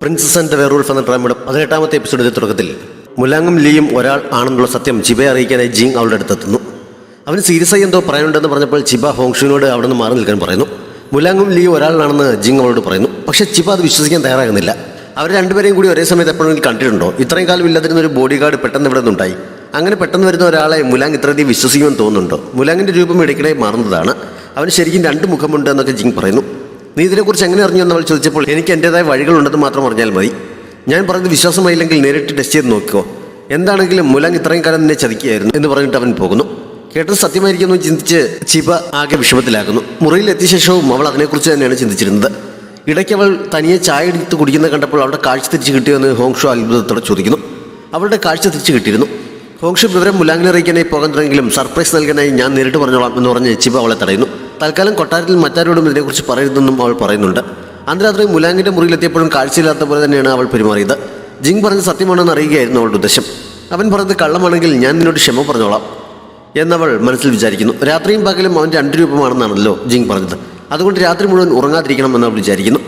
Princess and the werewolf എന്ന ഡ്രാമയുടെ 18ാമത്തെ എപ്പിസോഡിന്റെ തുടക്കത്തിൽ മുലാങ്ങും ലീയും ഒരാൾ ആണെന്നുള്ള സത്യം ചിബയെ അറിയിക്കാനായി ജിങ് അവളുടെ അടുത്തെത്തുന്നു. അവന് സീരിയസ് ആയി എന്തോ പറയാനുണ്ടെന്ന് പറഞ്ഞപ്പോൾ ചിബ ഹോങ്ഷുവിനോട് അവിടെ നിന്ന് മാറി നിൽക്കാൻ പറയുന്നു. മുലാങ്ങും ലീയും ഒരാളാണെന്ന് ജിങ് അവളോട് പറയുന്നു. പക്ഷേ ചിബ അത് വിശ്വസിക്കാൻ തയ്യാറാകുന്നില്ല. അവർ രണ്ടുപേരെയും കൂടി ഒരേ സമയത്ത് എപ്പോഴെങ്കിലും കണ്ടിട്ടുണ്ടോ? ഇത്രയും കാലം ഇല്ലാതിരുന്ന ഒരു ബോഡി ഗാർഡ് പെട്ടെന്ന് ഇവിടെ നിന്നുണ്ടായി. അങ്ങനെ പെട്ടെന്ന് വരുന്ന ഒരാളെ മുലാങ് ഇത്രയധികം വിശ്വസിക്കുമെന്ന് തോന്നുന്നുണ്ടോ? മുലാങ്ങിൻ്റെ രൂപം ഇടയ്ക്കിടെ മാറുന്നതാണ്. അവന് ശരിക്കും രണ്ട് മുഖമുണ്ട് എന്നൊക്കെ ജിങ് പറയുന്നു. നീ ഇതിനെക്കുറിച്ച് എങ്ങനെ അറിഞ്ഞു എന്നവൾ ചോദിച്ചപ്പോൾ എനിക്ക് എൻ്റേതായ വഴികളുണ്ടെന്ന് മാത്രം അറിഞ്ഞാൽ മതി. ഞാൻ പറഞ്ഞത് വിശ്വാസമായില്ലെങ്കിൽ നേരിട്ട് ടെസ്റ്റ് ചെയ്ത് നോക്കിക്കോ. എന്താണെങ്കിലും മുലാങ് ഇത്രയും കാലം നിന്നെ ചതിക്കുകയായിരുന്നു എന്ന് പറഞ്ഞിട്ട് അവൻ പോകുന്നു. കേട്ടത് സത്യമായിരിക്കുമെന്ന് ചിന്തിച്ച് ചിബ ആകെ വിഷമത്തിലാകുന്നു. മുറിയിൽ എത്തിയ ശേഷവും അവൾ അതിനെക്കുറിച്ച് തന്നെയാണ് ചിന്തിച്ചിരുന്നത്. ഇടയ്ക്ക് അവൾ തനിയെ ചായ എടുത്ത് കുടിക്കുന്നത് കണ്ടപ്പോൾ അവളുടെ കാഴ്ച തിരിച്ച് കിട്ടിയെന്ന് ഹോങ്ഷു അത്ഭുതത്തോടെ ചോദിക്കുന്നു. അവളുടെ കാഴ്ച തിരിച്ച് കിട്ടിയിരുന്നു. ഹോങ്ഷു വിവരം മുലാങ്ങിനെ അറിയിക്കാനായി പോകാൻ തുടങ്ങിയെങ്കിലും സർപ്രൈസ് നൽകാനായി ഞാൻ നേരിട്ട് പറഞ്ഞോളാം എന്ന് പറഞ്ഞ് ചിബ അവളെ തടയുന്നു. തൽക്കാലം കൊട്ടാരത്തിൽ മറ്റാരോടും ഇതിനെക്കുറിച്ച് പറയരുതെന്നും അവൾ പറയുന്നുണ്ട്. അന്ന് രാത്രി മുലാങ്ങിൻ്റെ മുറിയിലെത്തിയപ്പോഴും കാഴ്ചയില്ലാത്ത പോലെ തന്നെയാണ് അവൾ പെരുമാറിയത്. ജിങ് പറഞ്ഞ് സത്യമാണെന്ന് അറിയുകയായിരുന്നു അവളുടെ ഉദ്ദേശം. അവൻ പറഞ്ഞത് കള്ളമാണെങ്കിൽ ഞാൻ നിന്നോട് ക്ഷമ പറഞ്ഞോളാം എന്നവൾ മനസ്സിൽ വിചാരിക്കുന്നു. രാത്രിയും പകലും അവൻ 2 രൂപമാണെന്നാണല്ലോ ജിങ് പറഞ്ഞത്. അതുകൊണ്ട് രാത്രി മുഴുവൻ ഉറങ്ങാതിരിക്കണം എന്ന് അവൾ വിചാരിക്കുന്നു.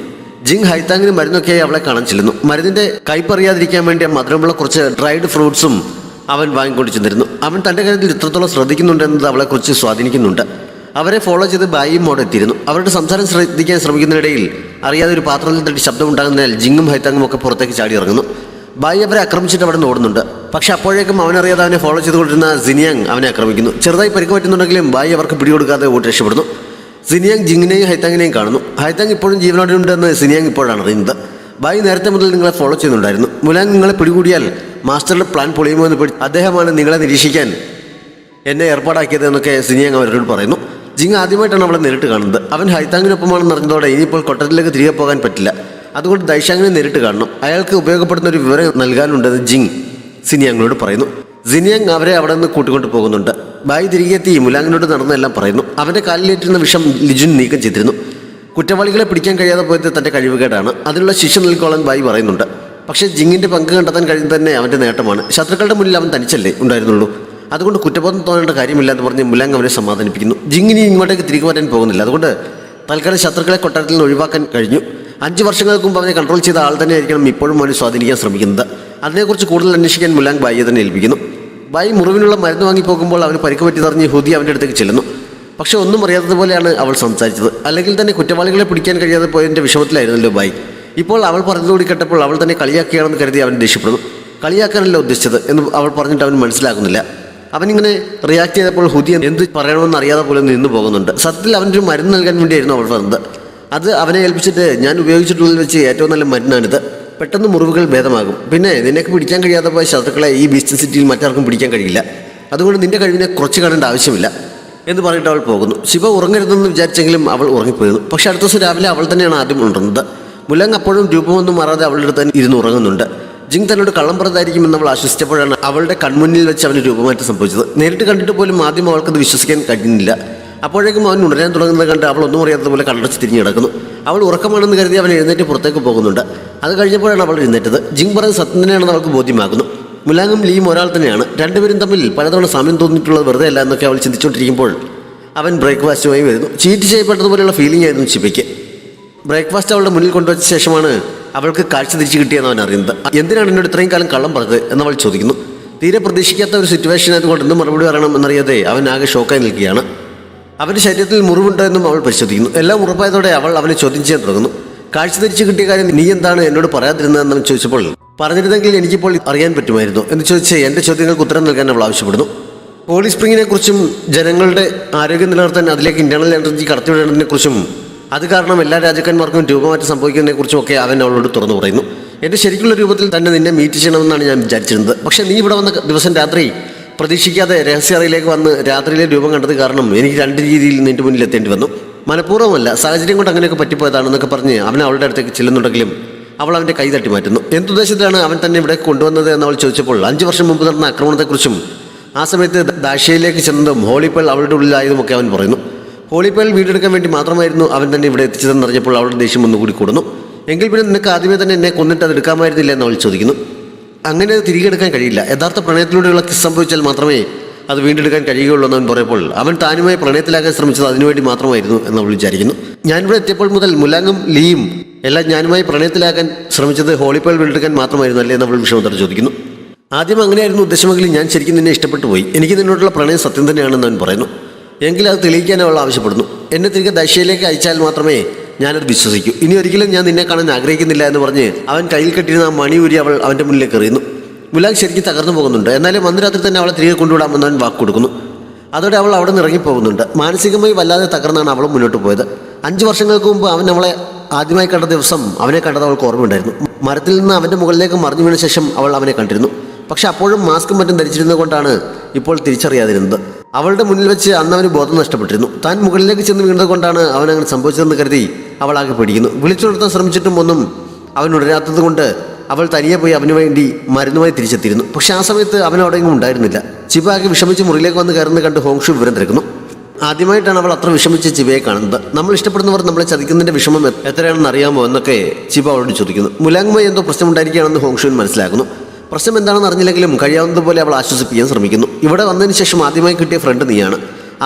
ജിങ് ഹൈത്താങ്ങിന് മരുന്നൊക്കെയായി അവളെ കാണാൻ ചെല്ലുന്നു. മരുന്നിൻ്റെ കൈപ്പറിയാതിരിക്കാൻ വേണ്ടി മധുരമുള്ള കുറച്ച് ഡ്രൈഡ് ഫ്രൂട്ട്സും അവൻ വാങ്ങിക്കൊണ്ട് ചെന്നിരുന്നു. അവൻ തൻ്റെ കാര്യത്തിൽ ഇത്രത്തോളം ശ്രദ്ധിക്കുന്നുണ്ടെന്നത് അവളെക്കുറിച്ച് സ്വാധീനിക്കുന്നുണ്ട്. അവരെ ഫോളോ ചെയ്ത് ബായിയും അവിടെ എത്തിയിരുന്നു. അവരുടെ സംസാരം ശ്രദ്ധിക്കാൻ ശ്രമിക്കുന്നതിനിടയിൽ അറിയാതെ ഒരു പാത്രത്തിൽ തട്ടി ശബ്ദമുണ്ടാകുന്നതിനാൽ ജിങ്ങും ഹൈത്താങ്ങും ഒക്കെ പുറത്തേക്ക് ചാടി ഇറങ്ങുന്നു. ബായി അവരെ ആക്രമിച്ചിട്ട് അവിടെ നിന്ന് ഓടുന്നുണ്ട്. പക്ഷേ അപ്പോഴേക്കും അവനറിയാതെ അവനെ ഫോളോ ചെയ്തുകൊണ്ടിരുന്ന സിനിയാങ് അവനെ ആക്രമിക്കുന്നു. ചെറുതായി പരിക്ക് പറ്റുന്നുണ്ടെങ്കിലും ബായി അവർക്ക് പിടികൊടുക്കാതെ ഓടി രക്ഷപ്പെടുന്നു. സിനിയാങ് ജിങ്ങിനെയും ഹൈത്താങ്ങിനെയും കാണുന്നു. ഹൈത്താങ് ഇപ്പോഴും ജീവനോടെ ഉണ്ടെന്ന് സിനിയാങ് ഇപ്പോഴാണ് അറിയുന്നത്. ബായി നേരത്തെ മുതൽ നിങ്ങളെ ഫോളോ ചെയ്യുന്നുണ്ടായിരുന്നു. മുലാങ് നിങ്ങളെ പിടികൂടിയാൽ മാസ്റ്ററുടെ പ്ലാൻ പൊളിയുമോ എന്ന് അദ്ദേഹമാണ് നിങ്ങളെ നിരീക്ഷിക്കാൻ എന്നെ ഏർപ്പാടാക്കിയത് എന്നൊക്കെ സിനിയാങ് അവരോട് പറയുന്നു. ജിങ് ആദ്യമായിട്ടാണ് അവളെ നേരിട്ട് കാണുന്നത്. അവൻ ഹൈത്താങ്ങിനൊപ്പമാണെന്ന് അറിഞ്ഞതോടെ ഇനിയിപ്പോൾ കൊട്ടാരത്തിലേക്ക് തിരികെ പോകാൻ പറ്റില്ല. അതുകൊണ്ട് ദൈഷാങ്ങിനെ നേരിട്ട് കാണണം. അയാൾക്ക് ഉപയോഗപ്പെടുന്ന ഒരു വിവരം നൽകാനുണ്ടെന്ന് ജിങ് സിനിയാങ്ങിനോട് പറയുന്നു. സിനിയാങ് അവരെ അവിടെ നിന്ന് കൂട്ടിക്കൊണ്ട് പോകുന്നുണ്ട്. ബായി തിരികെ എത്തി മുലാങ്ങിനോട് നടന്നെല്ലാം പറയുന്നു. അവൻ്റെ കാലിലേറ്റിരുന്ന വിഷം ലിജുൻ നീക്കം ചെയ്തിരുന്നു. കുറ്റവാളികളെ പിടിക്കാൻ കഴിയാതെ പോയത് തൻ്റെ കഴിവുകേടാണ്. അതിനുള്ള ശിക്ഷ നൽകിക്കോളാൻ ബായി പറയുന്നുണ്ട്. പക്ഷേ ജിങ്ങിൻ്റെ പങ്ക് കണ്ടെത്താൻ കഴിയുന്നത് തന്നെ അവൻ്റെ നേട്ടമാണ്. ശത്രുക്കളുടെ മുന്നിൽ അവൻ തനിച്ചല്ലേ ഉണ്ടായിരുന്നുള്ളൂ. അതുകൊണ്ട് കുറ്റബോധം തോന്നേണ്ട കാര്യമില്ല എന്ന് പറഞ്ഞ് മുലാങ് അവനെ സമാധാനിപ്പിക്കുന്നു. ജിങ്ങിനി ഇങ്ങോട്ടേക്ക് തിരികെ വരാൻ പോകുന്നില്ല. അതുകൊണ്ട് തൽക്കാലം ശത്രുക്കളെ കൊട്ടാരത്തിൽ നിന്ന് ഒഴിവാക്കാൻ കഴിഞ്ഞു. 5 വർഷങ്ങൾക്ക് മുമ്പ് അവനെ കൺട്രോൾ ചെയ്ത ആൾ തന്നെ ആയിരിക്കണം ഇപ്പോഴും അവനെ സ്വാധീനിക്കാൻ ശ്രമിക്കുന്നത്. അതിനെക്കുറിച്ച് കൂടുതൽ അന്വേഷിക്കാൻ മുലാങ് ബായിയെ തന്നെ ഏൽപ്പിക്കുന്നു. ബായി മുറിവിനുള്ള മരുന്ന് വാങ്ങി പോകുമ്പോൾ അവന് പരിക്ക് പറ്റിയതറിഞ്ഞ് ഹുദി അവൻ്റെ അടുത്തേക്ക് ചെല്ലുന്നു. പക്ഷേ ഒന്നും അറിയാത്തതുപോലെയാണ് അവൾ സംസാരിച്ചത്. അല്ലെങ്കിൽ തന്നെ കുറ്റവാളികളെ പിടിക്കാൻ കഴിയാതെ പോയതിൻ്റെ വിഷമത്തിലായിരുന്നല്ലോ ബായി. ഇപ്പോൾ അവൾ പറഞ്ഞതുകൂടി കേട്ടപ്പോൾ അവൾ തന്നെ കളിയാക്കിയാണെന്ന് കരുതി അവൻ ദേഷ്യപ്പെടുന്നു. കളിയാക്കാനല്ല ഉദ്ദേശിച്ചത് എന്ന് അവൾ പറഞ്ഞിട്ട് അവൻ മനസ്സിലാക്കുന്നില്ല. അവനിങ്ങനെ റിയാക്ട് ചെയ്തപ്പോൾ ഹുദി എന്ത് പറയണമെന്ന് അറിയാതെ പോലും നിന്നു പോകുന്നുണ്ട്. സത്യത്തിൽ അവനൊരു മരുന്ന് നൽകാൻ വേണ്ടിയായിരുന്നു അവൾ പറഞ്ഞത്. അത് അവനെ ഏൽപ്പിച്ചിട്ട് ഞാൻ ഉപയോഗിച്ചിട്ടുള്ളതിൽ വെച്ച് ഏറ്റവും നല്ല മരുന്നാണിത്. പെട്ടെന്ന് മുറിവുകൾ ഭേദമാകും. പിന്നെ നിനക്ക് പിടിക്കാൻ കഴിയാതെ പോയ ശത്രുക്കളെ ഈ ബീസ്റ്റ് സിറ്റിയിൽ മറ്റാർക്കും പിടിക്കാൻ കഴിയില്ല. അതുകൊണ്ട് നിന്റെ കഴിവിനെ കുറച്ച് കാണേണ്ട ആവശ്യമില്ല എന്ന് പറഞ്ഞിട്ട് അവൾ പോകുന്നു. ശിവ ഉറങ്ങരുതെന്ന് വിചാരിച്ചെങ്കിലും അവൾ ഉറങ്ങിപ്പോയിരുന്നു. പക്ഷേ അടുത്ത ദിവസം രാവിലെ അവൾ തന്നെയാണ് ആദ്യം ഉണർന്നത്. മുലാങ് അപ്പോഴും രൂപമൊന്നും മാറാതെ അവളുടെ അടുത്ത് തന്നെ ഇരുന്ന് ഉറങ്ങുന്നുണ്ട്. ജിങ് തന്നോട് കള്ളം പറഞ്ഞതായിരിക്കുമെന്ന് അവൾ ആശ്വസിച്ചപ്പോഴാണ് അവളുടെ കൺമുന്നിൽ വെച്ച് അവന് രൂപമാറ്റം സംഭവിച്ചത്. നേരിട്ട് കണ്ടിട്ട് പോലും ആദ്യം അവൾക്കത് വിശ്വസിക്കാൻ കഴിയുന്നില്ല. അപ്പോഴേക്കും അവൻ ഉണരാൻ തുടങ്ങുന്നത് കണ്ട് അവൾ ഒന്നും അറിയാത്തതുപോലെ കണ്ടടച്ച് തിരിഞ്ഞു കിടക്കുന്നു. അവൾ ഉറക്കമാണെന്ന് കരുതി അവൻ എഴുന്നേറ്റ് പുറത്തേക്ക് പോകുന്നുണ്ട്. അത് കഴിഞ്ഞപ്പോഴാണ് അവൾ എഴുന്നേറ്റത്. ജിങ് പറഞ്ഞത് സത്യം തന്നെയാണെന്ന് അവൾക്ക് ബോധ്യമാകുന്നു. മുലാങ്ങും ലീയും ഒരാൾ തന്നെയാണ്. രണ്ടുപേരും തമ്മിൽ പലതവണ സാമ്യം തോന്നിയിട്ടുള്ളത് വെറുതെ അല്ല എന്നൊക്കെ അവൾ ചിന്തിച്ചുകൊണ്ടിരിക്കുമ്പോൾ അവൻ ബ്രേക്ക്ഫാസ്റ്റുമായി വരുന്നു. ചീറ്റ് ചെയ്യപ്പെട്ടതുപോലെയുള്ള ഫീലിംഗ് ആയിരുന്നു ചിബയ്ക്ക്. ബ്രേക്ക്ഫാസ്റ്റ് അവളുടെ മുന്നിൽ കൊണ്ടുവച്ച ശേഷമാണ് അവൾക്ക് കാഴ്ച തിരിച്ചു കിട്ടിയെന്ന് അവൻ അറിയുന്നത്. എന്തിനാണ് എന്നോട് ഇത്രയും കാലം കള്ളം പറഞ്ഞത് എന്നവൾ ചോദിക്കുന്നു. തീരെ പ്രതീക്ഷിക്കാത്ത ഒരു സിറ്റുവേഷൻ ആയതുകൊണ്ട് എന്ത് മറുപടി പറയണം എന്നറിയാതെ അവൻ ആകെ ഷോക്കായി നിൽക്കുകയാണ്. അവൻ്റെ ശരീരത്തിൽ മുറിവുണ്ടോ എന്നും അവൾ പരിശോധിക്കുന്നു. എല്ലാം ഉറപ്പായതോടെ അവൾ അവനെ ചോദ്യം ചെയ്യാൻ തുടങ്ങുന്നു. കാഴ്ച തിരിച്ചു കിട്ടിയ കാര്യം നീ എന്താണ് എന്നോട് പറയാതിരുന്നതെന്ന് ചോദിച്ചപ്പോൾ പറഞ്ഞിരുന്നെങ്കിൽ എനിക്കിപ്പോൾ അറിയാൻ പറ്റുമായിരുന്നു എന്ന് ചോദിച്ച് എൻ്റെ ചോദ്യങ്ങൾക്ക് ഉത്തരം നൽകാൻ അവൾ ആവശ്യപ്പെടുന്നു. ഹോളി സ്പ്രിങ്ങിനെ കുറിച്ചും ജനങ്ങളുടെ ആരോഗ്യം നിലനിർത്താൻ അതിലേക്ക് ഇന്റേണൽ എനർജി കടത്തിവിടേണ്ടതിനെക്കുറിച്ചും അത് കാരണം എല്ലാ രാജാക്കന്മാർക്കും രൂപമാറ്റം സംഭവിക്കുന്നതിനെക്കുറിച്ചും ഒക്കെ അവൻ അവളോട് തുറന്നു പറയുന്നു. എൻ്റെ ശരിക്കുള്ള രൂപത്തിൽ തന്നെ നിന്നെ മീറ്റ് ചെയ്യണമെന്നാണ് ഞാൻ വിചാരിച്ചിരുന്നത്. പക്ഷേ നീ ഇവിടെ വന്ന ദിവസം രാത്രി പ്രതീക്ഷിക്കാതെ രഹസ്യറയിലേക്ക് വന്ന് രാത്രിയിലെ രൂപം കണ്ടത് കാരണം എനിക്ക് 2 രീതിയിൽ നിന്റെ മുന്നിൽ എത്തേണ്ടി വന്നു. മനഃപൂർവ്വമല്ല, സാഹചര്യം കൊണ്ട് അങ്ങനെയൊക്കെ പറ്റിപ്പോയതാണെന്നൊക്കെ പറഞ്ഞ് അവൻ അവളുടെ അടുത്തേക്ക് ചെല്ലുന്നുണ്ടെങ്കിലും അവൾ അവൻ്റെ കൈ തട്ടി മാറ്റുന്നു. എന്തുദ്ദേശത്തിലാണ് അവൻ തന്നെ ഇവിടെ കൊണ്ടുവന്നത് എന്ന് അവൾ ചോദിച്ചപ്പോൾ 5 വർഷം മുമ്പ് നടന്ന ആക്രമണത്തെക്കുറിച്ചും ആ സമയത്ത് ദാഷ്യയിലേക്ക് ചെന്നതും ഹോളിപ്പേൾ അവളുടെ ഉള്ളിലായതുമൊക്കെ അവൻ പറയുന്നു. ഹോളിപ്പേൾ വീടെടുക്കാൻ വേണ്ടി മാത്രമായിരുന്നു അവൻ തന്നെ ഇവിടെ എത്തിച്ചതെന്ന് അറിഞ്ഞപ്പോൾ അവളുടെ ദേഷ്യം ഒന്നുകൂടി കൂടുന്നു. എങ്കിൽ പിന്നെ നിനക്ക് ആദ്യമേ തന്നെ എന്നെ കൊന്നിട്ട് അത് എടുക്കാമായിരുന്നില്ല എന്ന് അവൾ ചോദിക്കുന്നു. അങ്ങനെ അത് തിരികെ എടുക്കാൻ കഴിയില്ല. യഥാർത്ഥ പ്രണയത്തിലൂടെയുള്ള കിസ് സംഭവിച്ചാൽ മാത്രമേ അത് വീണ്ടെടുക്കാൻ കഴിയുകയുള്ളൂ എന്നവൻ പറയുമ്പോൾ അവൻ താനുമായി പ്രണയത്തിലാക്കാൻ ശ്രമിച്ചത് അതിനുവേണ്ടി മാത്രമായിരുന്നു എന്ന് അവൾ വിചാരിക്കുന്നു. ഞാനിവിടെ എത്തിയപ്പോൾ മുതൽ മുലാങ്ങും ലീയും എല്ലാം ഞാനുമായി പ്രണയത്തിലാക്കാൻ ശ്രമിച്ചത് ഹോളിപ്പേൾ വീണ്ടെടുക്കാൻ മാത്രമായിരുന്നു അല്ലേ എന്ന് അവൾ വിഷമത്തോടെ ചോദിക്കുന്നു. ആദ്യം അങ്ങനെയായിരുന്നു ഉദ്ദേശമെങ്കിലും ഞാൻ ശരിക്കും നിന്നെ ഇഷ്ടപ്പെട്ടു പോയി. എനിക്ക് നിന്നോടുള്ള പ്രണയം സത്യം തന്നെയാണെന്ന് അവൻ പറയുന്നു. എങ്കിൽ അത് തെളിയിക്കാൻ അവൾ ആവശ്യപ്പെടുന്നു. എന്നെ തിരികെ ദശയിലേക്ക് അയച്ചാൽ മാത്രമേ ഞാനത് വിശ്വസിക്കൂ. ഇനി ഒരിക്കലും ഞാൻ നിന്നെ കാണാൻ ആഗ്രഹിക്കുന്നില്ല എന്ന് പറഞ്ഞ് അവൻ കയ്യിൽ കെട്ടിയിരുന്ന ആ മണി ഊരി അവൾ അവൻ്റെ മുന്നിലേക്ക് എറിയുന്നു. മുലാങ് ശരിക്കും തകർന്നു പോകുന്നുണ്ട്. എന്നാലും അന്ന് രാത്രി തന്നെ അവളെ തിരികെ കൊണ്ടുവിടാമെന്ന് അവൻ വാക്ക് കൊടുക്കുന്നു. അതോടെ അവൾ അവിടെ നിന്ന് ഇറങ്ങിപ്പോകുന്നുണ്ട്. മാനസികമായി വല്ലാതെ തകർന്നാണ് അവളും മുന്നോട്ട് പോയത്. 5 വർഷങ്ങൾക്ക് മുമ്പ് അവൻ അവളെ ആദ്യമായി കണ്ട ദിവസം അവനെ കണ്ടത് അവൾക്ക് ഓർമ്മയുണ്ടായിരുന്നു. മരത്തിൽ നിന്ന് അവൻ്റെ മുകളിലേക്ക് മറിഞ്ഞു വീണ ശേഷം അവൾ അവനെ കണ്ടിരുന്നു. പക്ഷെ അപ്പോഴും മാസ്കും മറ്റും ധരിച്ചിരുന്നത് കൊണ്ടാണ് ഇപ്പോൾ തിരിച്ചറിയാതിരുന്നത്. അവളുടെ മുന്നിൽ വെച്ച് അന്ന് അവന് ബോധം നഷ്ടപ്പെട്ടിരുന്നു. താൻ മുകളിലേക്ക് ചെന്ന് വീണത് കൊണ്ടാണ് അവൻ അങ്ങനെ സംഭവിച്ചതെന്ന് കരുതി അവൾ ആകെ പേടിക്കുന്നു. വിളിച്ചുണർത്താൻ ശ്രമിച്ചിട്ടും ഒന്നും അവൻ ഉണരാത്തത് കൊണ്ട് അവൾ തനിയെ പോയി അവന് വേണ്ടി മരുന്നുമായി തിരിച്ചെത്തിയിരുന്നു. പക്ഷെ ആ സമയത്ത് അവൻ അവിടെയെങ്കിലും ഉണ്ടായിരുന്നില്ല. ചിബ ആകെ വിഷമിച്ച് മുറിയിലേക്ക് വന്ന് കയറുന്നത് കണ്ട് ഹോങ്ഷു വിവരം തിരക്കുന്നു. ആദ്യമായിട്ടാണ് അവൾ അത്ര വിഷമിച്ച് ചിബയെ കാണുന്നത്. നമ്മൾ ഇഷ്ടപ്പെടുന്നവർ നമ്മളെ ചതിക്കുന്നതിൻ്റെ വിഷമം എത്രയാണെന്ന് അറിയാമോ എന്നൊക്കെ ചിബ അവളോട് ചോദിക്കുന്നു. മുലാങ്ങുമായി എന്തോ പ്രശ്നമുണ്ടായിരിക്കുകയാണെന്ന് ഹോങ്ഷുവിൻ മനസ്സിലാക്കുന്നു. പ്രശ്നം എന്താണെന്ന് അറിഞ്ഞില്ലെങ്കിലും കഴിയാവുന്നതുപോലെ അവൾ ആശ്വസിപ്പിക്കാൻ ശ്രമിക്കുന്നു. ഇവിടെ വന്നതിന് ശേഷം ആദ്യമായി കിട്ടിയ ഫ്രണ്ട് നീയാണ്.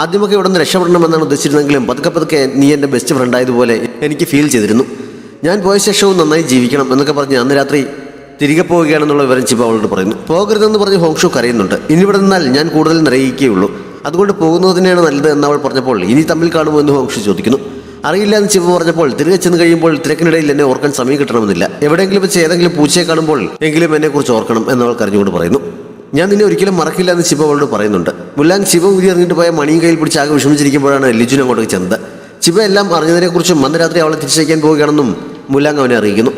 ആദ്യമൊക്കെ ഇവിടെ നിന്ന് രക്ഷപ്പെടണമെന്നാണ് ഉദ്ദേശിച്ചിരുന്നെങ്കിലും പതുക്കെ നീ എൻ്റെ ബെസ്റ്റ് ഫ്രണ്ട് ആയതുപോലെ എനിക്ക് ഫീൽ ചെയ്തിരുന്നു. ഞാൻ പോയ ശേഷവും നന്നായി ജീവിക്കണം എന്നൊക്കെ പറഞ്ഞ് അന്ന് രാത്രി തിരികെ പോവുകയാണെന്നുള്ള വിവരം ചിബ അവളോട് പറയുന്നു. പോകരുതെന്ന് പറഞ്ഞ് ഹോങ്ഷു കരയുന്നുണ്ട്. ഇനി ഇവിടെ നിന്നാൽ ഞാൻ കൂടുതൽ നിറയിക്കുകയുള്ളൂ, അതുകൊണ്ട് പോകുന്നത് തന്നെയാണ് നല്ലത് എന്നവൾ പറഞ്ഞപ്പോൾ ഇനി തമ്മിൽ കാണുമോ എന്ന് ഹോങ്ഷു ചോദിക്കുന്നു. അറിയില്ല എന്ന് ചിബ പറഞ്ഞപ്പോൾ തിരികെ ചെന്ന് കഴിയുമ്പോൾ തിരക്കിനിടയിൽ എന്നെ ഓർക്കാൻ സമയം കിട്ടണമെന്നില്ല. എവിടെയെങ്കിലും വെച്ച് ഏതെങ്കിലും പൂച്ചയെ കാണുമ്പോൾ എങ്കിലും എന്നെക്കുറിച്ച് ഓർക്കണം എന്നവൾ കരഞ്ഞുകൊണ്ട് പറയുന്നു. ഞാൻ നിന്നെ ഒരിക്കലും മറക്കില്ല എന്ന് ചിബ അവളോട് പറയുന്നുണ്ട്. മുലാങ് ചിബ ഊരി ഇറങ്ങിയിട്ട് പോയ മണിയും കയ്യിൽ പിടിച്ച് ആകെ വിഷമിച്ചിരിക്കുമ്പോഴാണ് ലിജുൻ അങ്ങോട്ടേക്ക് ചെന്നത്. ചിബ എല്ലാം അറിഞ്ഞതിനെക്കുറിച്ചും അന്ന് രാത്രി അവളെ തിരിച്ചയക്കാൻ പോവുകയാണെന്നും മുലാങ് അവനെ അറിയിക്കുന്നു.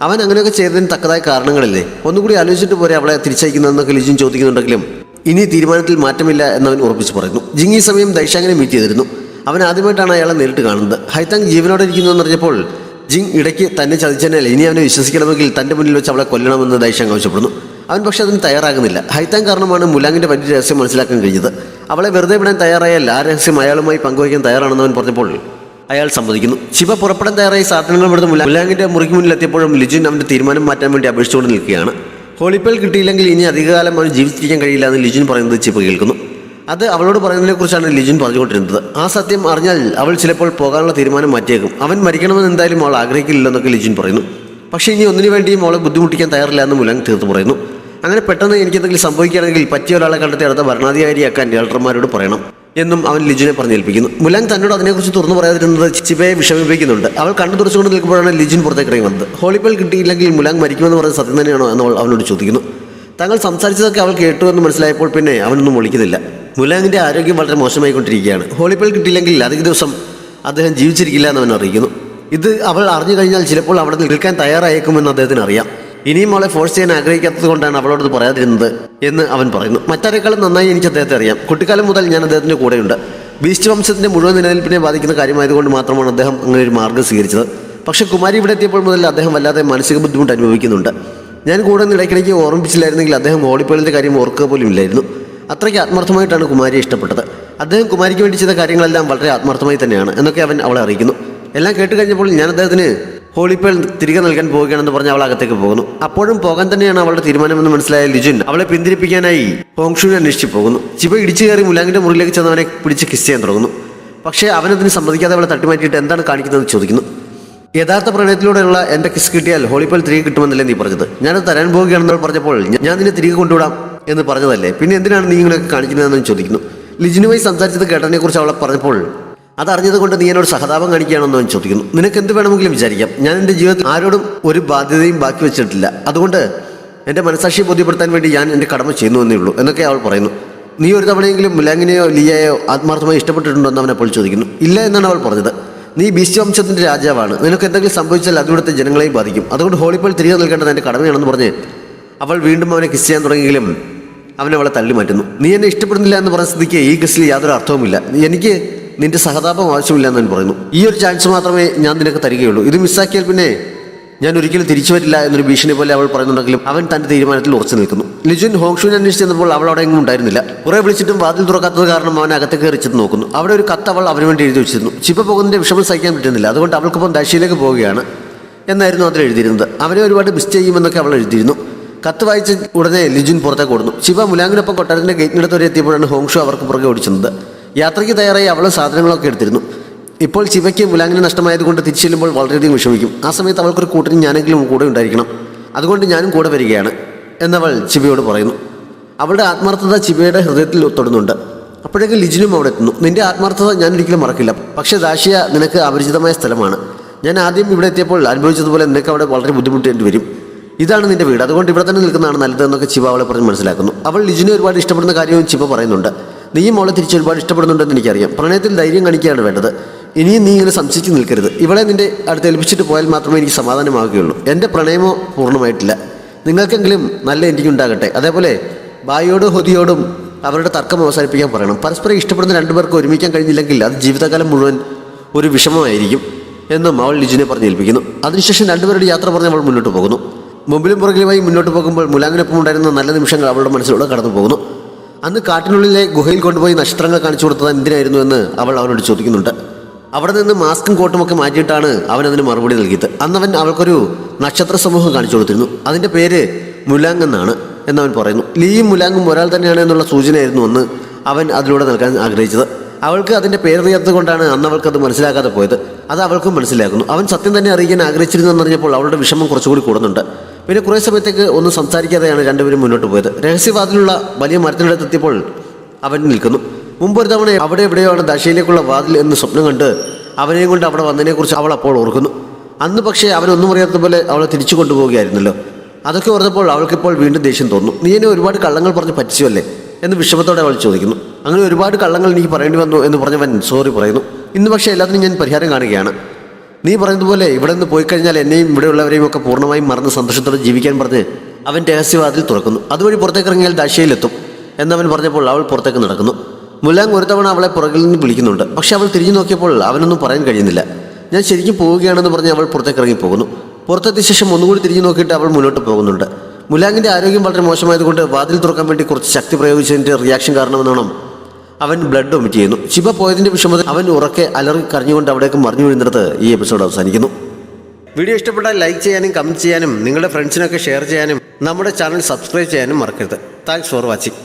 അവൻ അങ്ങനെയൊക്കെ ചെയ്തതിന് തക്കതായ കാരണങ്ങളില്ലേ, ഒന്നുകൂടി ആലോചിച്ചിട്ട് പോരെ അവളെ തിരിച്ചയക്കുന്നതെന്നൊക്കെ ലിജുൻ ചോദിക്കുന്നുണ്ടെങ്കിലും ഇനി തീരുമാനത്തിൽ മാറ്റമില്ല എന്നവൻ ഉറപ്പിച്ച് പറയുന്നു. ജിങ് ഈ സമയം ദൈഷാങ്ങിനെ മീറ്റ് ചെയ്തിരുന്നു. അവൻ ആദ്യമായിട്ടാണ് അയാളെ നേരിട്ട് കാണുന്നത്. ഹൈതാങ് ജീവനോടെ ഇരിക്കുന്നു എന്നറിഞ്ഞപ്പോൾ ജിങ് ഇടയ്ക്ക് തന്നെ ചതിച്ചതിനാൽ ഇനി അവനെ വിശ്വസിക്കണമെങ്കിൽ തൻ്റെ മുന്നിൽ വെച്ച് അവളെ കൊല്ലണമെന്ന് ദൈഷാങ് ആവശ്യപ്പെടുന്നു. അവൻ പക്ഷേ അതിന് തയ്യാറാകുന്നില്ല. ഹൈതാങ് കാരണമാണ് മുലാങ്ങിൻ്റെ വലിയ രഹസ്യം മനസ്സിലാക്കാൻ കഴിഞ്ഞത്. അവളെ വെറുതെ വിടാൻ തയ്യാറായാൽ ആ രഹസ്യം അയാളുമായി പങ്കുവയ്ക്കാൻ തയ്യാറാണെന്ന് അവൻ പറഞ്ഞപ്പോൾ അയാൾ സമ്മതിക്കുന്നു. ശിവ പുറപ്പെടാൻ തയ്യാറായി സാധനങ്ങൾ എടുത്ത് മുലാങ്ങിൻ്റെ മുറിക്ക് മുന്നിലെത്തിയപ്പോഴും ലിജുൻ അവൻ്റെ തീരുമാനം മാറ്റാൻ വേണ്ടി അപേക്ഷിച്ചുകൊണ്ട് നിൽക്കുകയാണ്. ഹോളിപ്പേൾ കിട്ടിയില്ലെങ്കിൽ ഇനി അധികകാലം അവൻ ജീവിച്ചിരിക്കാൻ കഴിയില്ല എന്ന് ലിജുൻ പറയുന്നത് ചിപ്പ കേൾക്കുന്നു. അത് അവളോട് പറയുന്നതിനെക്കുറിച്ചാണ് ലിജുൻ പറഞ്ഞുകൊണ്ടിരുന്നത്. ആ സത്യം അറിഞ്ഞാൽ അവൾ ചിലപ്പോൾ പോകാനുള്ള തീരുമാനം മാറ്റിയേക്കും. അവൻ മരിക്കണമെന്ന് എന്തായാലും അവൾ ആഗ്രഹിക്കില്ലെന്നൊക്കെ ലിജുൻ പറയുന്നു. പക്ഷേ ഇനി ഒന്നിനു വേണ്ടിയും അവളെ ബുദ്ധിമുട്ടിക്കാൻ തയ്യാറില്ല എന്ന് മുലാങ് തീർത്ത് പറയുന്നു. അങ്ങനെ പെട്ടെന്ന് എനിക്കെന്തെങ്കിലും സംഭവിക്കുകയാണെങ്കിൽ പറ്റിയ ഒരാളെ കണ്ടെത്തി അടുത്ത ഭരണാധികാരിയാക്കാൻ ഡയറക്ടർമാരോട് പറയണം എന്നും അവൻ ലിജുനെ പറഞ്ഞേൽപ്പിക്കുന്നു. മുലാങ് തന്നോട് അതിനെക്കുറിച്ച് തുറന്നു പറയാതിരുന്നത് ചിബയെ വിഷമിപ്പിക്കുന്നുണ്ട്. അവൾ കണ്ണു തുറച്ചുകൊണ്ട് നിൽക്കുമ്പോഴാണ് ലിജുൻ പുറത്തേക്ക് ഇറങ്ങി വന്നത്. ഹോളിപ്പേൾ കിട്ടിയില്ലെങ്കിൽ മുലാങ് മരിക്കുമെന്ന് പറയുന്നത് സത്യം തന്നെയാണോ എന്ന് അവനോട് ചോദിക്കുന്നു. തങ്ങൾ സംസാരിച്ചതൊക്കെ അവൾ കേട്ടു എന്ന് മനസ്സിലായപ്പോൾ പിന്നെ അവനൊന്നും വിളിക്കുന്നില്ല. മുലാങ്ങിൻ്റെ ആരോഗ്യം വളരെ മോശമായിക്കൊണ്ടിരിക്കുകയാണ്. ഹോളിപ്പേൾ കിട്ടിയില്ലെങ്കിൽ അധിക ദിവസം അദ്ദേഹം ജീവിച്ചിരിക്കില്ല എന്ന് അവൻ അറിയിക്കുന്നു. ഇത് അവൾ അറിഞ്ഞു കഴിഞ്ഞാൽ ചിലപ്പോൾ അവിടെ നിൽക്കാൻ തയ്യാറായേക്കുമെന്ന് അദ്ദേഹത്തിന് അറിയാം. ഇനിയും അവളെ ഫോഴ്സ് ചെയ്യാൻ ആഗ്രഹിക്കാത്തത് കൊണ്ടാണ് അവളോട് പറയാതിരുന്നത് എന്ന് അവൻ പറയുന്നു. മറ്റാരെക്കാളും നന്നായി എനിക്ക് അദ്ദേഹത്തെ അറിയാം. കുട്ടിക്കാലം മുതൽ ഞാൻ അദ്ദേഹത്തിൻ്റെ കൂടെയുണ്ട്. ബീസ്റ്റ് വംശത്തിൻ്റെ മുഴുവൻ നിലനിൽപ്പിനെ ബാധിക്കുന്ന കാര്യമായതുകൊണ്ട് മാത്രമാണ് അദ്ദേഹം അങ്ങനെ ഒരു മാർഗ്ഗം സ്വീകരിച്ചത്. പക്ഷേ കുമാരി ഇവിടെ എത്തിയപ്പോൾ മുതൽ അദ്ദേഹം വല്ലാതെ മാനസിക ബുദ്ധിമുട്ട് അനുഭവിക്കുന്നുണ്ട്. ഞാൻ കൂടെ ഇടയ്ക്കിടയ്ക്ക് ഓർമ്മിപ്പിച്ചില്ലായിരുന്നെങ്കിൽ അദ്ദേഹം ഹോളിപ്പേളിൻ്റെ കാര്യം ഓർക്കുക പോലും ഇല്ലായിരുന്നു. അത്രയ്ക്ക് ആത്മാർത്ഥമായിട്ടാണ് കുമാരിയെ ഇഷ്ടപ്പെട്ടത്. അദ്ദേഹം കുമാരിക്ക് വേണ്ടി ചെയ്ത കാര്യങ്ങളെല്ലാം വളരെ ആത്മാർത്ഥമായി തന്നെയാണ് എന്നൊക്കെ അവൻ അവളെ അറിയിക്കുന്നു. എല്ലാം കേട്ട് കഴിഞ്ഞപ്പോൾ ഞാൻ അദ്ദേഹത്തിന് ഹോളിപ്പേൾ തിരികെ നൽകാൻ പോവുകയാണെന്ന് പറഞ്ഞ് അവൾ അകത്തേക്ക് പോകുന്നു. അപ്പോഴും പോകാൻ തന്നെയാണ് അവളുടെ തീരുമാനമെന്ന് മനസ്സിലായ ലിജുൻ അവളെ പിന്തിരിപ്പിക്കാനായി ഹോങ്ഷുവിനെ അന്വേഷിച്ച് പോകുന്നു. ചിബ ഇടിച്ചു കയറി മുലാങ്ങിൻ്റെ മുറിയിലേക്ക് ചെന്നവനെ പിടിച്ച് കിസ് ചെയ്യാൻ തുടങ്ങുന്നു. പക്ഷേ അവനതിന് സമ്മതിക്കാതെ അവളെ തട്ടിമാറ്റിയിട്ട് എന്താണ് കാണിക്കുന്നതെന്ന് ചോദിക്കുന്നു. യഥാർത്ഥ പ്രണയത്തിലൂടെയുള്ള എൻ്റെ കിസ് കിട്ടിയാൽ ഹോളിപ്പേൾ തിരികെ കിട്ടുമെന്നല്ലേ നീ പറഞ്ഞത്? ഞാനത് തരാൻ പോവുകയാണെന്ന് പറഞ്ഞപ്പോൾ ഞാൻ നിന്നെ തിരികെ കൊണ്ടുവിടാം എന്ന് പറഞ്ഞതല്ലേ, പിന്നെ എന്തിനാണ് നീ ഇങ്ങനെയൊക്കെ കാണിക്കുന്നതെന്ന് ചോദിക്കുന്നു. ലിജുനുമായി സംസാരിച്ചത് കേട്ടതിനെക്കുറിച്ച് അവളെ പറഞ്ഞപ്പോൾ അതറിഞ്ഞത് കൊണ്ട് നീ എന്നോട് സഹതാപം കാണിക്കുകയാണെന്ന് അവൻ ചോദിക്കുന്നു. നിനക്ക് എന്ത് വേണമെങ്കിലും വിചാരിക്കാം. ഞാൻ എൻ്റെ ജീവിതത്തിൽ ആരോടും ഒരു ബാധ്യതയും ബാക്കി വെച്ചിട്ടില്ല. അതുകൊണ്ട് എൻ്റെ മനസാക്ഷിയെ ബോധ്യപ്പെടുത്താൻ വേണ്ടി ഞാൻ എൻ്റെ കടമ ചെയ്യുന്നു എന്നേ ഉള്ളൂ എന്നൊക്കെ അവൾ പറയുന്നു. നീ ഒരു തവണയെങ്കിലും മുലാങ്ങിനെയോ ലിയയോ ആത്മാർത്ഥമായി ഇഷ്ടപ്പെട്ടിട്ടുണ്ടോ എന്ന് അവൻ അപ്പോൾ ചോദിക്കുന്നു. ഇല്ല എന്നാണ് അവൾ പറഞ്ഞത്. നീ ബീസ്റ്റ് വംശത്തിൻ്റെ രാജാവാണ്. നിനക്ക് എന്തെങ്കിലും സംഭവിച്ചാൽ അതിവിടുത്തെ ജനങ്ങളെയും ബാധിക്കും. അതുകൊണ്ട് ഹോളിപ്പേൾ തിരികെ നൽകേണ്ടത് എൻ്റെ കടമയാണെന്ന് പറഞ്ഞ് അവൾ വീണ്ടും അവനെ കിസ് ചെയ്യാൻ തുടങ്ങിയെങ്കിലും അവൻ അവളെ തള്ളി മാറ്റുന്നു. നീ എന്നെ ഇഷ്ടപ്പെടുന്നില്ല എന്ന് പറഞ്ഞ സ്ഥിതിക്ക് ഈ കിസിൽ യാതൊരു അർത്ഥവുമില്ല. എനിക്ക് നിന്റെ സഹതാപം ആവശ്യമില്ല എന്ന് ഞാൻ പറയുന്നു. ഈ ഒരു ചാൻസ് മാത്രമേ ഞാൻ നിനക്ക് തരികയുള്ളൂ. ഇത് മിസ്സാക്കിയാൽ പിന്നെ ഞാൻ ഒരിക്കലും തിരിച്ചു വരില്ല എന്നൊരു ഭീഷണി പോലെ അവൾ പറയുന്നുണ്ടെങ്കിലും അവൻ തൻ്റെ തീരുമാനത്തിൽ ഉറച്ചു നിൽക്കുന്നു. ലിജുൻ ഹോങ്ഷുവിനെ അന്വേഷിച്ച് ചെന്നപ്പോൾ അവൾ അവിടെ എങ്ങും ഉണ്ടായിരുന്നില്ല. കുറേ വിളിച്ചിട്ടും വാതിൽ തുറക്കാത്തത് കാരണം അവൻ അകത്തേക്ക് കയറിച്ചെന്ന് നോക്കുന്നു. അവിടെ ഒരു കത്ത് അവൾ അവന് വേണ്ടി എഴുതി വെച്ചിരുന്നു. ചിപ്പ പോകുന്നതിൻ്റെ വിഷമം സഹിക്കാൻ പറ്റുന്നില്ല. അതുകൊണ്ട് അവൾക്കൊപ്പം ദശയിലേക്ക് പോവുകയാണ് എന്നായിരുന്നു അതിൽ എഴുതിയിരുന്നത്. അവനെ ഒരുപാട് മിസ് ചെയ്യുമെന്നൊക്കെ അവൾ എഴുതിയിരുന്നു. കത്ത് വായിച്ച ഉടനെ ലിജുൻ പുറത്തേക്ക് ഓടുന്നു. ചിപ്പ മുലാങ്ങിനൊപ്പം കൊട്ടാരത്തിൻ്റെ ഗേറ്റിനടുത്ത് വരെ എത്തിയപ്പോഴാണ് ഹോങ്ഷു അവർക്ക് പുറകെ ഓടിച്ചത്. യാത്രയ്ക്ക് തയ്യാറായി അവൾ സാധനങ്ങളൊക്കെ എടുത്തിരുന്നു. ഇപ്പോൾ ചിബയ്ക്ക് മുലാങ്ങിനെ നഷ്ടമായതുകൊണ്ട് തിരിച്ചു ചെല്ലുമ്പോൾ വളരെയധികം വിഷമിക്കും. ആ സമയത്ത് അവൾക്കൊരു കൂട്ടിന് ഞാനെങ്കിലും കൂടെ ഉണ്ടായിരിക്കണം, അതുകൊണ്ട് ഞാനും കൂടെ വരികയാണ് എന്നവൾ ചിബയോട് പറയുന്നു. അവളുടെ ആത്മാർത്ഥത ചിബയുടെ ഹൃദയത്തിൽ തൊടുന്നുണ്ട്. അപ്പോഴേക്കും ലിജിനും അവിടെ എത്തുന്നു. നിന്റെ ആത്മാർത്ഥത ഞാൻ ഒരിക്കലും മറക്കില്ല, പക്ഷേ ദാഷ്യ നിനക്ക് അപരിചിതമായ സ്ഥലമാണ്. ഞാൻ ആദ്യം ഇവിടെ എത്തിയപ്പോൾ അനുഭവിച്ചതുപോലെ നിനക്ക് അവിടെ വളരെ ബുദ്ധിമുട്ടേണ്ടി വരും. ഇതാണ് നിന്റെ വീട്, അതുകൊണ്ട് ഇവിടെ തന്നെ നിൽക്കുന്നതാണ് നല്ലതെന്നൊക്കെ ചിബ അവളെ പറഞ്ഞ് മനസ്സിലാക്കുന്നു. അവൾ ലിജിനെ ഒരുപാട് ഇഷ്ടപ്പെടുന്ന കാര്യവും ചിബ പറയുന്നുണ്ട്. നീയും അവളെ തിരിച്ച് ഒരുപാട് ഇഷ്ടപ്പെടുന്നുണ്ടെന്ന് എനിക്കറിയാം. പ്രണയത്തിൽ ധൈര്യം കാണിക്കുകയാണ് വേണ്ടത്. ഇനിയും നീ ഇങ്ങനെ സംശയിച്ച് നിൽക്കരുത്. ഇവളെ നിന്റെ അടുത്ത് ഏൽപ്പിച്ചിട്ട് പോയാൽ മാത്രമേ എനിക്ക് സമാധാനമാവുകയുള്ളൂ. എൻ്റെ പ്രണയമോ പൂർണ്ണമായിട്ടില്ല. നിങ്ങൾക്കെങ്കിലും നല്ല എൻഡിങ് ഉണ്ടാകട്ടെ. അതേപോലെ ബായിയോടും ഹൊദിയോടും അവരുടെ തർക്കം അവസാനിപ്പിക്കാൻ പറയണം. പരസ്പരം ഇഷ്ടപ്പെടുന്ന രണ്ടുപേർക്ക് ഒരുമിക്കാൻ കഴിഞ്ഞില്ലെങ്കിൽ അത് ജീവിതകാലം മുഴുവൻ ഒരു വിഷമമായിരിക്കും എന്നും അവൾ ലിജിനെ പറഞ്ഞേൽപ്പിക്കുന്നു. അതിനുശേഷം രണ്ടുപേരുടെ യാത്ര പറഞ്ഞ് അവൾ മുന്നോട്ട് പോകുന്നു. മുമ്പിലും പുറകിലുമായി മുന്നോട്ട് പോകുമ്പോൾ മുലാങ്ങിനൊപ്പം ഉണ്ടായിരുന്ന നല്ല നിമിഷങ്ങൾ അവളുടെ മനസ്സിലൂടെ കടന്നു പോകുന്നു. അന്ന് കാട്ടിനുള്ളിലെ ഗുഹയിൽ കൊണ്ടുപോയി നക്ഷത്രങ്ങൾ കാണിച്ചു കൊടുത്തത് എന്തിനായിരുന്നു എന്ന് അവൾ അവനോട് ചോദിക്കുന്നുണ്ട്. അവിടെ നിന്ന് മാസ്കും കോട്ടുമൊക്കെ മാറ്റിയിട്ടാണ് അവൻ അതിന് മറുപടി നൽകിയത്. അന്നവൻ അവൾക്കൊരു നക്ഷത്ര സമൂഹം കാണിച്ചു കൊടുത്തിരുന്നു. അതിൻ്റെ പേര് മുലാങ് എന്നാണ് എന്നവൻ പറയുന്നു. ലീയും മുലാങ്ങും ഒരാൾ തന്നെയാണ് എന്നുള്ള സൂചനയായിരുന്നു അന്ന് അവൻ അതിലൂടെ നൽകാൻ ആഗ്രഹിച്ചത്. അവൾക്ക് അതിൻ്റെ പേരറിയാത്തത് കൊണ്ടാണ് അന്ന് അവൾക്കത് മനസ്സിലാക്കാതെ പോയത്. അത് അവൾക്കും മനസ്സിലാക്കുന്നു. അവൻ സത്യം തന്നെ അറിയിക്കാൻ ആഗ്രഹിച്ചിരുന്നെന്നറിഞ്ഞപ്പോൾ അവളുടെ വിഷമം കുറച്ചുകൂടി കൂടുന്നുണ്ട്. പിന്നെ കുറേ സമയത്തേക്ക് ഒന്നും സംസാരിക്കാതെയാണ് രണ്ടുപേരും മുന്നോട്ട് പോയത്. രഹസ്യവാതിലുള്ള വലിയ മരത്തിനടുത്തെത്തിയപ്പോൾ അവൻ നിൽക്കുന്നു. മുമ്പൊരു തവണ അവിടെ എവിടെയാണ് ദാഷ്യയിലേക്കുള്ള വാതിൽ എന്ന് സ്വപ്നം കണ്ട് അവനെയും കൊണ്ട് അവിടെ വന്നതിനെക്കുറിച്ച് അവൾ അപ്പോൾ ഓർക്കുന്നു. അന്ന് പക്ഷേ അവനൊന്നും അറിയാത്ത പോലെ അവളെ തിരിച്ചു കൊണ്ടുപോവുകയായിരുന്നല്ലോ. അതൊക്കെ ഓർത്തപ്പോൾ അവൾക്കിപ്പോൾ വീണ്ടും ദേഷ്യം തോന്നുന്നു. നീ എന്നെ ഒരുപാട് കള്ളങ്ങൾ പറഞ്ഞ് പറ്റിച്ചുവല്ലേ എന്ന് വിഷമത്തോടെ അവൾ ചോദിക്കുന്നു. അങ്ങനെ ഒരുപാട് കള്ളങ്ങൾ എനിക്ക് പറയേണ്ടി വന്നു എന്ന് പറഞ്ഞവൻ സോറി പറയുന്നു. ഇന്ന് പക്ഷേ എല്ലാത്തിനും ഞാൻ പരിഹാരം കാണുകയാണ്. നീ പറയുന്നതുപോലെ ഇവിടെ നിന്ന് പോയി കഴിഞ്ഞാൽ എന്നെയും ഇവിടെയുള്ളവരെയും ഒക്കെ പൂർണ്ണമായും മറന്ന് സന്തോഷത്തോടെ ജീവിക്കാൻ പറഞ്ഞ് അവൻ രഹസ്യവാതിൽ തുറക്കുന്നു. അതുവഴി പുറത്തേക്ക് ഇറങ്ങിയാൽ ദാഷ്യയിലെത്തും എന്നവൻ പറഞ്ഞപ്പോൾ അവൾ പുറത്തേക്ക് നടക്കുന്നു. മുലാങ് ഒരു തവണ അവളെ പുറകിൽ നിന്ന് വിളിക്കുന്നുണ്ട്. പക്ഷെ അവൾ തിരിഞ്ഞു നോക്കിയപ്പോൾ അവനൊന്നും പറയാൻ കഴിയുന്നില്ല. ഞാൻ ശരിക്കും പോവുകയാണെന്ന് പറഞ്ഞ് അവൾ പുറത്തേക്ക് ഇറങ്ങി പോകുന്നു. പുറത്തെത്തിയ ശേഷം ഒന്നുകൂടി തിരിഞ്ഞു നോക്കിയിട്ട് അവൾ മുന്നോട്ട് പോകുന്നുണ്ട്. മുലാങ്ങിൻ്റെ ആരോഗ്യം വളരെ മോശമായതുകൊണ്ട് വാതിൽ തുറക്കാൻ വേണ്ടി കുറച്ച് ശക്തി പ്രയോഗിച്ചതിൻ്റെ റിയാക്ഷൻ കാരണമെന്നോണം അവൻ ബ്ലഡ് വൊമിറ്റ് ചെയ്യുന്നു. ചിബ പോയതിൻ്റെ വിഷമത്തിൽ അവൻ ഉറക്കെ അലറി കരഞ്ഞുകൊണ്ട് അവിടേക്ക് മറിഞ്ഞു വീഴുന്നിടത്ത് ഈ എപ്പിസോഡ് അവസാനിക്കുന്നു. വീഡിയോ ഇഷ്ടപ്പെട്ടാൽ ലൈക്ക് ചെയ്യാനും കമൻറ്റ് ചെയ്യാനും നിങ്ങളുടെ ഫ്രണ്ട്സിനൊക്കെ ഷെയർ ചെയ്യാനും നമ്മുടെ ചാനൽ സബ്സ്ക്രൈബ് ചെയ്യാനും മറക്കരുത്. Thanks for watching.